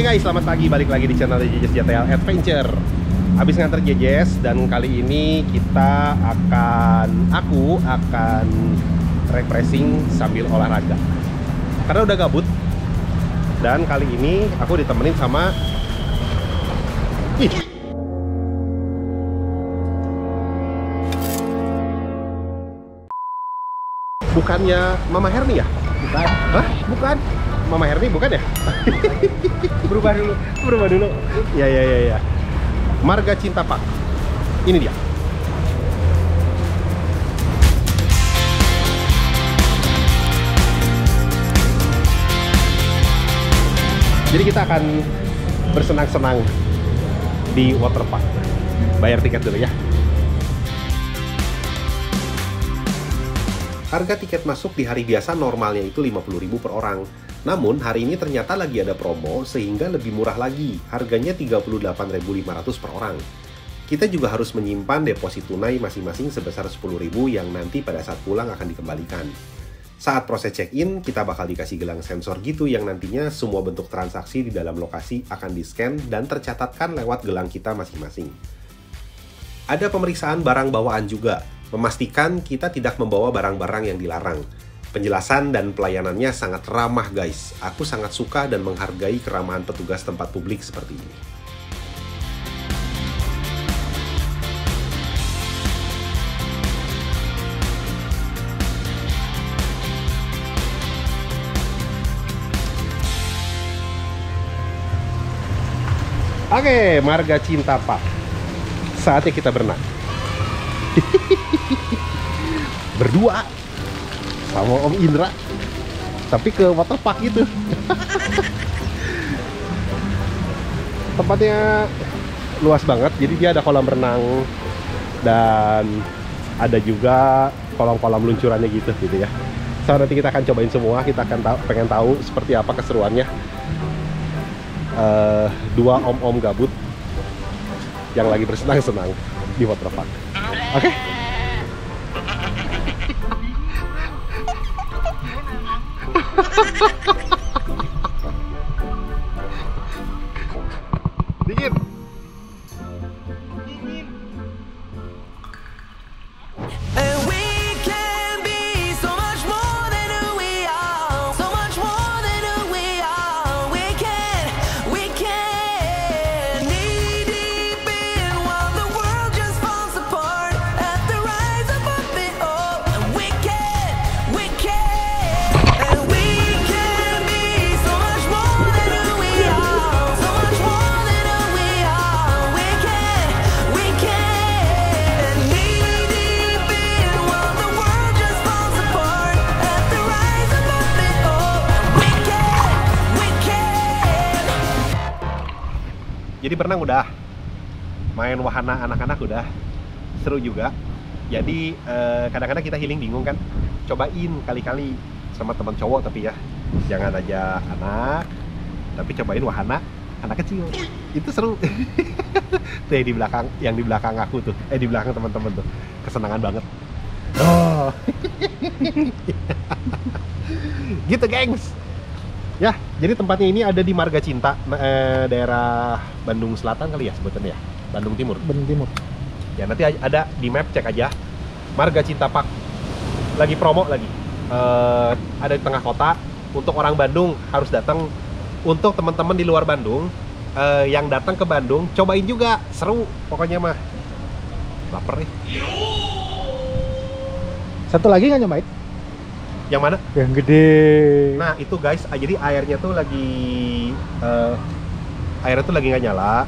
Oke guys, selamat pagi, balik lagi di channel Jejes JTL Adventure. Habis nganter Jejes dan kali ini aku akan refreshing sambil olahraga. Karena udah gabut. Dan kali ini aku ditemenin sama bukannya Mama Herni ya? Bukan. Hah? Bukan. Mama Herni bukan ya? Berubah dulu. Berubah dulu. Ya. Marga Cinta Pak. Ini dia. Jadi kita akan bersenang-senang di waterpark. Bayar tiket dulu ya. Harga tiket masuk di hari biasa normalnya itu 50.000 per orang. Namun hari ini ternyata lagi ada promo sehingga lebih murah lagi. Harganya 38.500 per orang. Kita juga harus menyimpan deposit tunai masing-masing sebesar 10.000 yang nanti pada saat pulang akan dikembalikan. Saat proses check-in, kita bakal dikasih gelang sensor gitu yang nantinya semua bentuk transaksi di dalam lokasi akan di-scan dan tercatatkan lewat gelang kita masing-masing. Ada pemeriksaan barang bawaan juga, memastikan kita tidak membawa barang-barang yang dilarang. Penjelasan dan pelayanannya sangat ramah guys. Aku sangat suka dan menghargai keramahan petugas tempat publik seperti ini. Oke, Marga Cinta Pak. Saatnya kita berenang. Berdua sama Om Indra, tapi ke waterpark gitu. Tempatnya luas banget, jadi dia ada kolam renang dan ada juga kolam-kolam luncurannya gitu ya. So nanti kita akan cobain semua, kita akan pengen tahu seperti apa keseruannya. Dua om-om gabut yang lagi bersenang-senang di waterpark. Oke. Dingin. Jadi berenang udah, main wahana anak-anak udah, seru juga. Jadi kadang-kadang kita healing bingung kan, cobain kali-kali sama teman cowok tapi ya, jangan aja anak, tapi cobain wahana anak kecil, itu seru. Tuh yang di belakang aku tuh, di belakang teman-teman tuh, kesenangan banget. Oh, gitu gengs. Ya, jadi tempatnya ini ada di Marga Cinta, daerah Bandung Selatan kali ya sebutannya ya? Bandung Timur? Bandung Timur. Ya, nanti ada di map, cek aja. Marga Cinta Park. Lagi promo lagi. Ada di tengah kota. Untuk orang Bandung harus datang. Untuk teman-teman di luar Bandung, yang datang ke Bandung, cobain juga. Seru pokoknya mah. Laper nih. Satu lagi nggak nyobain? Yang mana? Yang gede. Nah itu guys, jadi airnya tuh lagi nggak nyala.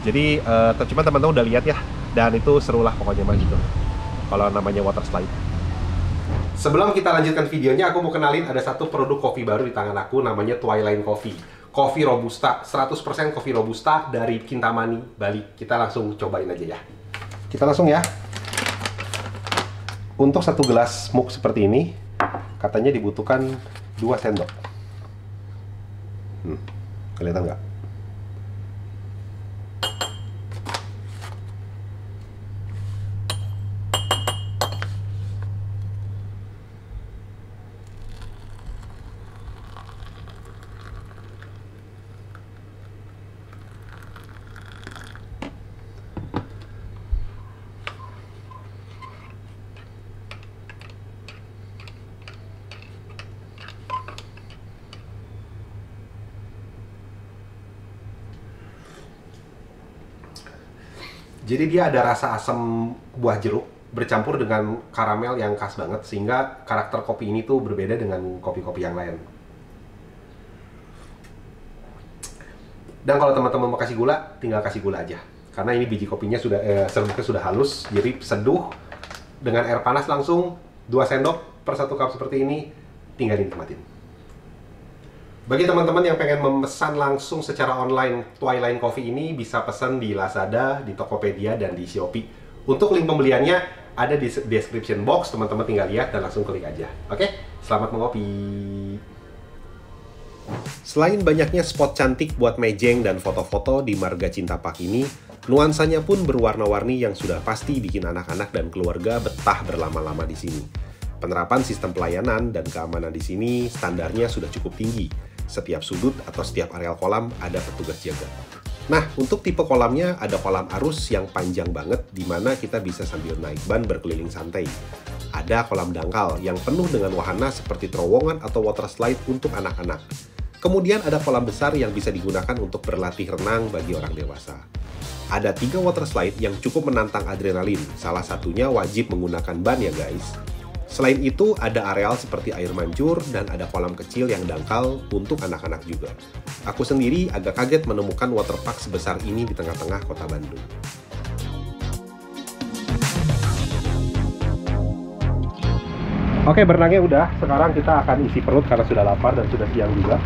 Jadi cuma teman-teman udah lihat ya, dan itu seru lah pokoknya mah gitu. Kalau namanya water slide. Sebelum kita lanjutkan videonya, aku mau kenalin ada satu produk kopi baru di tangan aku, namanya Twilight Coffee. Kopi Robusta, 100% kopi Robusta dari Kintamani, Bali. Kita langsung cobain aja ya. Kita langsung ya. Untuk satu gelas mug seperti ini, katanya dibutuhkan 2 sendok. Kelihatan nggak? Jadi dia ada rasa asam buah jeruk bercampur dengan karamel yang khas banget, sehingga karakter kopi ini tuh berbeda dengan kopi-kopi yang lain. Dan kalau teman-teman mau kasih gula, tinggal kasih gula aja. Karena ini biji kopinya sudah serbuknya sudah halus, jadi seduh dengan air panas langsung 2 sendok per 1 cup seperti ini, tinggal dinikmatin. Bagi teman-teman yang pengen memesan langsung secara online Twilight Coffee ini, bisa pesan di Lazada, di Tokopedia, dan di Shopee. Untuk link pembeliannya ada di description box, teman-teman tinggal lihat dan langsung klik aja. Oke, selamat mengopi. Selain banyaknya spot cantik buat mejeng dan foto-foto di Marga Cinta Park ini, nuansanya pun berwarna-warni yang sudah pasti bikin anak-anak dan keluarga betah berlama-lama di sini. Penerapan sistem pelayanan dan keamanan di sini standarnya sudah cukup tinggi. Setiap sudut atau setiap areal kolam ada petugas jaga. Nah, untuk tipe kolamnya ada kolam arus yang panjang banget di mana kita bisa sambil naik ban berkeliling santai. Ada kolam dangkal yang penuh dengan wahana seperti terowongan atau water slide untuk anak-anak. Kemudian ada kolam besar yang bisa digunakan untuk berlatih renang bagi orang dewasa. Ada 3 water slide yang cukup menantang adrenalin, salah satunya wajib menggunakan ban ya guys. Selain itu, ada areal seperti air mancur dan ada kolam kecil yang dangkal untuk anak-anak juga. Aku sendiri agak kaget menemukan waterpark sebesar ini di tengah-tengah kota Bandung. Oke, berenangnya udah. Sekarang kita akan isi perut karena sudah lapar dan sudah siang juga.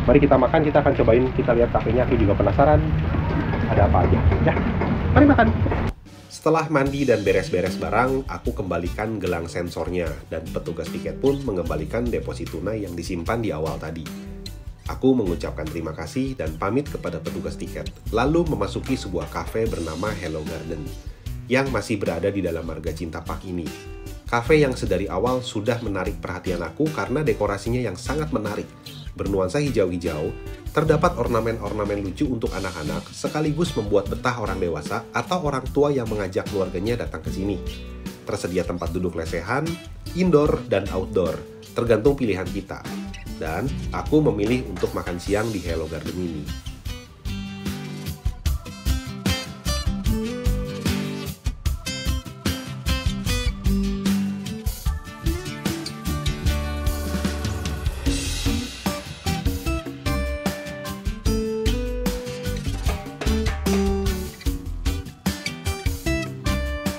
Mari kita makan, kita akan cobain, kita lihat kafenya. Aku juga penasaran ada apa aja. Ya, mari makan. Setelah mandi dan beres-beres barang, aku kembalikan gelang sensornya dan petugas tiket pun mengembalikan deposit tunai yang disimpan di awal tadi. Aku mengucapkan terima kasih dan pamit kepada petugas tiket, lalu memasuki sebuah kafe bernama Hello Garden yang masih berada di dalam Marga Cinta Park ini. Kafe yang sedari awal sudah menarik perhatian aku karena dekorasinya yang sangat menarik, bernuansa hijau-hijau. Terdapat ornamen-ornamen lucu untuk anak-anak, sekaligus membuat betah orang dewasa atau orang tua yang mengajak keluarganya datang ke sini. Tersedia tempat duduk lesehan, indoor dan outdoor, tergantung pilihan kita. Dan aku memilih untuk makan siang di Hello Garden ini.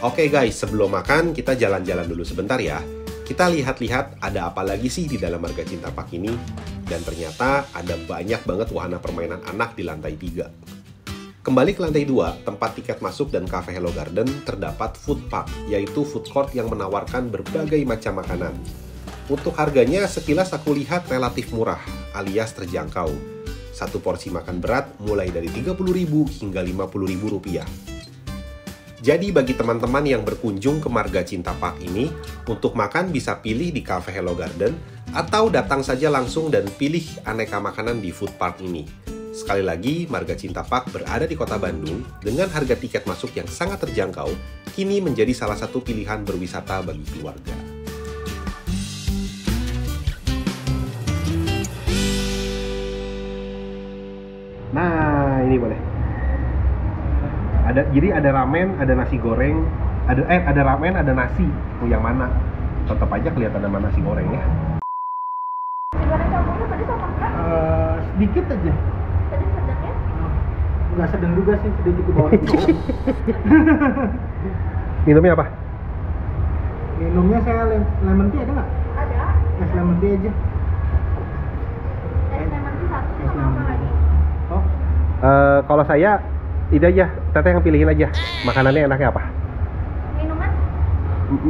Oke guys, sebelum makan kita jalan-jalan dulu sebentar ya. Kita lihat-lihat ada apa lagi sih di dalam Marga Cinta Park ini. Dan ternyata ada banyak banget wahana permainan anak di lantai 3. Kembali ke lantai 2, tempat tiket masuk dan cafe Hello Garden, terdapat food park, yaitu food court yang menawarkan berbagai macam makanan. Untuk harganya sekilas aku lihat relatif murah, alias terjangkau. Satu porsi makan berat mulai dari Rp30.000 hingga Rp50.000 rupiah. Jadi bagi teman-teman yang berkunjung ke Marga Cinta Park ini, untuk makan bisa pilih di Cafe Hello Garden, atau datang saja langsung dan pilih aneka makanan di food park ini. Sekali lagi, Marga Cinta Park berada di kota Bandung, dengan harga tiket masuk yang sangat terjangkau, kini menjadi salah satu pilihan berwisata bagi keluarga. Nah, ini boleh. Jadi ada ramen, ada nasi goreng, ada ramen, ada nasi. Mau yang mana? Tetap aja kelihatan sama nasi goreng ya. Nasi goreng campurnya tadi sama enggak? Sedikit aja. Tadi sedang ya? Nggak sedang juga sih, sedikit ke bawah. Minumnya apa? Minumnya saya lemon tea ada nggak? Ada. Es lemon tea aja. Es lemon tea satu sama apa lagi? Oh, Kalau saya, itu aja. Teteh yang pilihin aja. Makanannya enaknya apa? Minuman?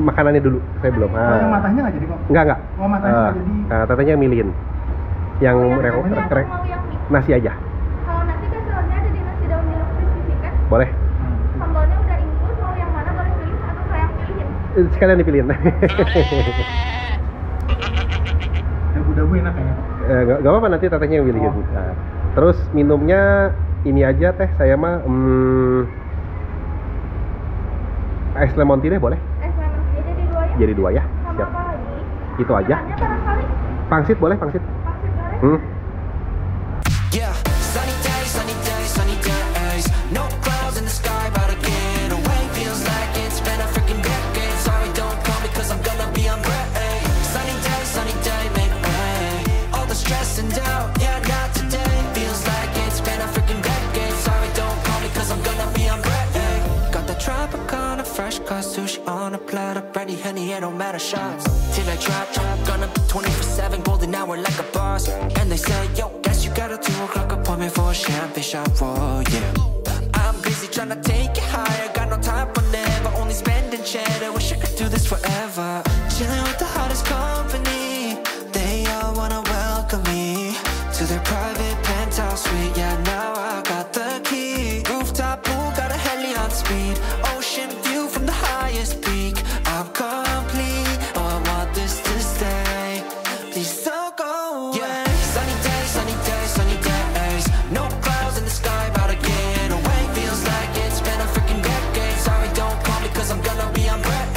Makanannya dulu, saya belum. yang matanya nggak jadi kok. Enggak. Oh, matanya nggak jadi. Tetehnya yang milihin. Yang Mau yang mie? nasi aja. Kalau nasi kan selalunya ada di nasi daun jeruk crispy kan? Boleh. Sambalnya udah include, mau yang mana boleh pilih atau saya yang pilihin? Sekalian dipilihin. Dabu-dabu enak kayaknya. Gak apa-apa, nanti tetehnya yang pilihin. Nah, terus minumnya ini aja teh, saya mah es lemon tea deh boleh? Es lemon tea jadi 2 ya? Jadi 2 ya. Sama Siap. apa lagi? Itu aja. Makanannya barangkali Pangsit boleh, pangsit. pangsit goreng? Yeah, sunny days, no clouds in the sky, but again it don't matter shots. Till I drop, gonna be 24/7 golden hour like a boss. And they say, yo, guess you got a 2 o'clock appointment for a champagne shot, whoa, yeah. I'm busy trying to take it higher, got no time for never, only spending cheddar. Wish I could do this forever. Chilling with the hottest company, they all wanna welcome me to their private penthouse suite. Yeah, now I got the key. Rooftop pool, got a heli on speed. Ocean view from the highest peak. I'm complete, oh I want this to stay. Please don't go away. Yeah. Sunny days, sunny days, sunny days. No clouds in the sky, about to get away. Feels like it's been a freaking decade. Sorry, don't call me cause I'm gonna be on break.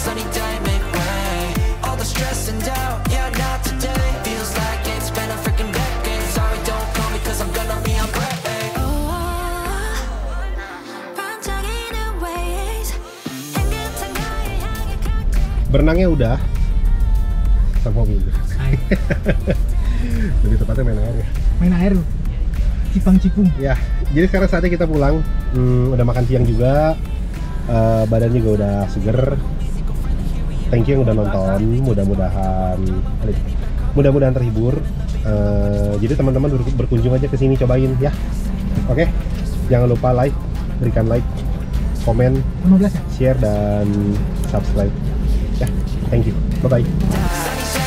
Sunny day, make way. All the stress and doubt, yeah, not today. Feels like it's been a freaking decade. Sorry, don't call me cause I'm gonna be on break. Berenangnya udah sama mobil. Lebih tepatnya main air ya. Main air, cipang-cipung. Ya, jadi sekarang saatnya kita pulang. Udah makan siang juga, badan juga udah seger. Thank you yang udah nonton. Mudah-mudahan terhibur. Jadi teman-teman berkunjung aja ke sini, cobain ya. Oke, jangan lupa berikan like, komen, 15 ya? share dan subscribe. Ya, thank you. Bye bye.